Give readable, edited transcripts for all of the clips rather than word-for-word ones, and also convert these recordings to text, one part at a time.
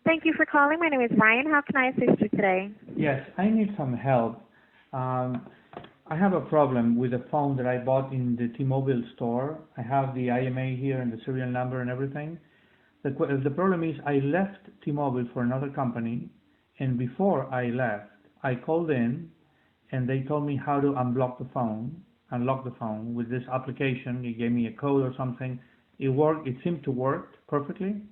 Thank you for calling. My name is Ryan. How can I assist you today? Yes, I need some help. I have a problem with the phone that I bought in the T-Mobile store. I have the IMA here and the serial number and everything. The problem is I left T-Mobile for another company, and before I left, I called in, and they told me how to unlock the phone with this application. They gave me a code or something. It worked. It seemed to work perfectly.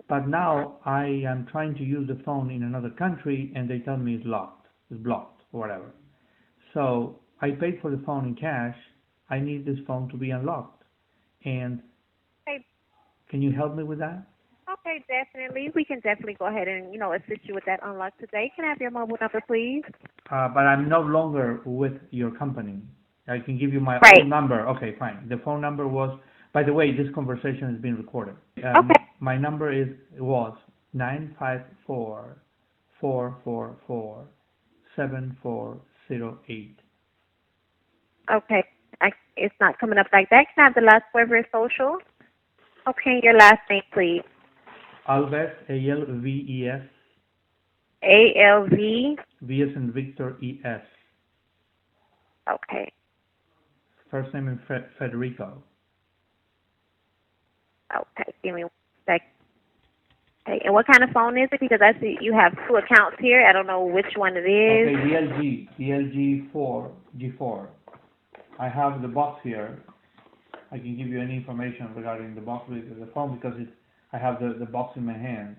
But now I am trying to use the phone in another country, and they tell me it's locked, it's blocked, or whatever. So I paid for the phone in cash. I need this phone to be unlocked. And Okay, can you help me with that? okay, definitely. We can definitely go ahead and, assist you with that unlock today. Can I have your mobile number, please? But I'm no longer with your company. I can give you my Right. old number. Okay, fine. The phone number was, by the way, this conversation is being recorded. Okay. My number was 954-444-7408. Okay. It's not coming up like that. Can I have the last four of your social? Okay, your last name, please. Alves, A-L-V-E-S, A-L-V. V as in Victor, E-S. Okay. First name is Federico. Okay. Give me one sec. Okay. And what kind of phone is it? Because I see you have two accounts here. I don't know which one it is. Okay, the LG G4. I have the box here. I can give you any information regarding the box with the phone because I have the box in my hand.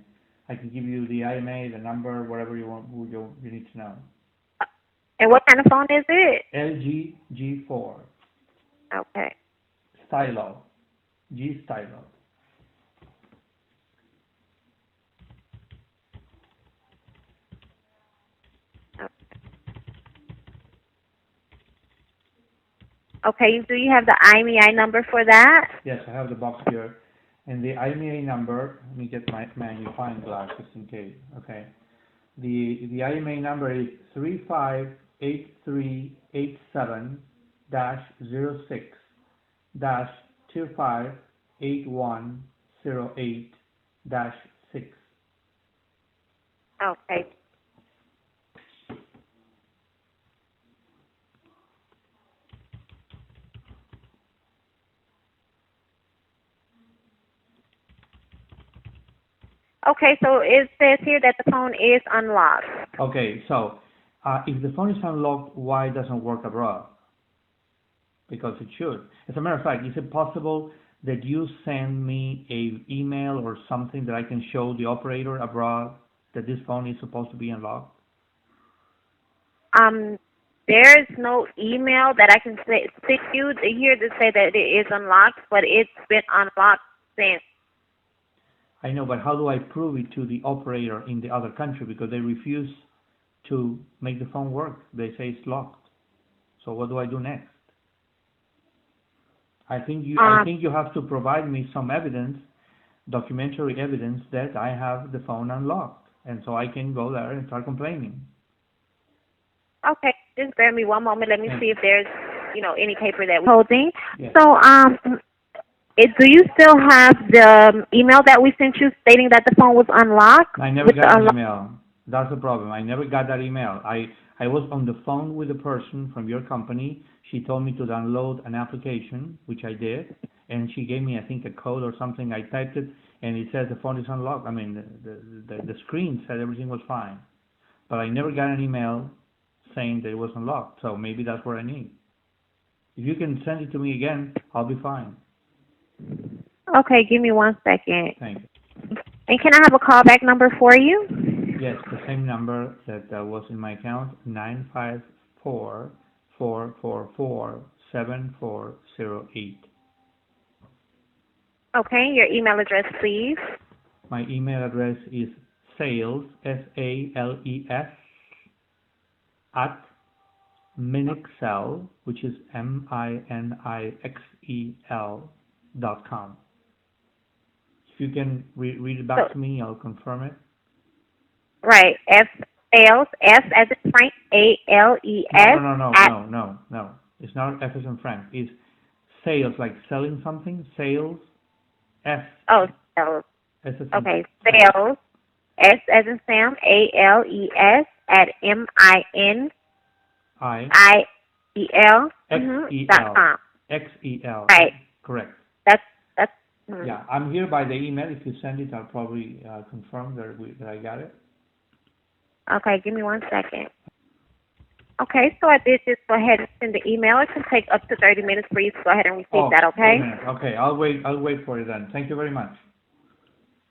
I can give you the IMA, the number, whatever you want, you need to know. And what kind of phone is it? LG G4. Okay. Stylo. G Stylo. Okay. Do you have the IMEI number for that? Yes, I have the box here. And the IMEI number, let me get my magnifying glass just in case. Okay. The IMEI number is 358387-06-258108-6. Okay. Okay, so it says here that the phone is unlocked. Okay, so if the phone is unlocked, why it doesn't work abroad? Because it should. As a matter of fact, is it possible that you send me an email or something that I can show the operator abroad that this phone is supposed to be unlocked? There's no email that I can stick you here to say that it is unlocked, but it's been unlocked since. I know, but how do I prove it to the operator in the other country? Because they refuse to make the phone work. They say it's locked. So what do I do next? I think you have to provide me some evidence, documentary evidence that I have the phone unlocked, and so I can go there and start complaining. Okay, just bear me one moment. Let me see if there's, any paper that we're holding. Yes. So, do you still have the email that we sent you stating that the phone was unlocked? I never got an email. That's the problem. I never got that email. I was on the phone with a person from your company. She told me to download an application, which I did, and she gave me, I think, a code or something. I typed it, and it says the phone is unlocked. I mean, the screen said everything was fine, but I never got an email saying that it was unlocked. So maybe that's what I need. If you can send it to me again, I'll be fine. Okay, give me 1 second. Thank you. And can I have a callback number for you? Yes, the same number that was in my account, 954-444-7408. Okay, your email address, please. My email address is sales, S-A-L-E-S, at Minixel, which is MINIXEL.com. If you can read it back to me, I'll confirm it. Right, sales, S as in Frank, A-L-E-S. No. It's not F as in Frank. It's sales, like selling something. Sales, S. Oh, sales. S as in Okay, sales. S as in Sam, ALES at MINIEL I dot com. XEL. Right. Correct. That's Yeah, I'm here by the email. If you send it, I'll probably confirm that I got it. okay. Give me 1 second. Okay, so I did just go ahead and send the email. It can take up to 30 minutes for you to go ahead and receive that. Wait Okay. a minute. Okay, I'll wait for it then. Thank you very much.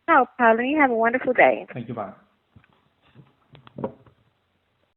No problem. You have a wonderful day. Thank you. Bye.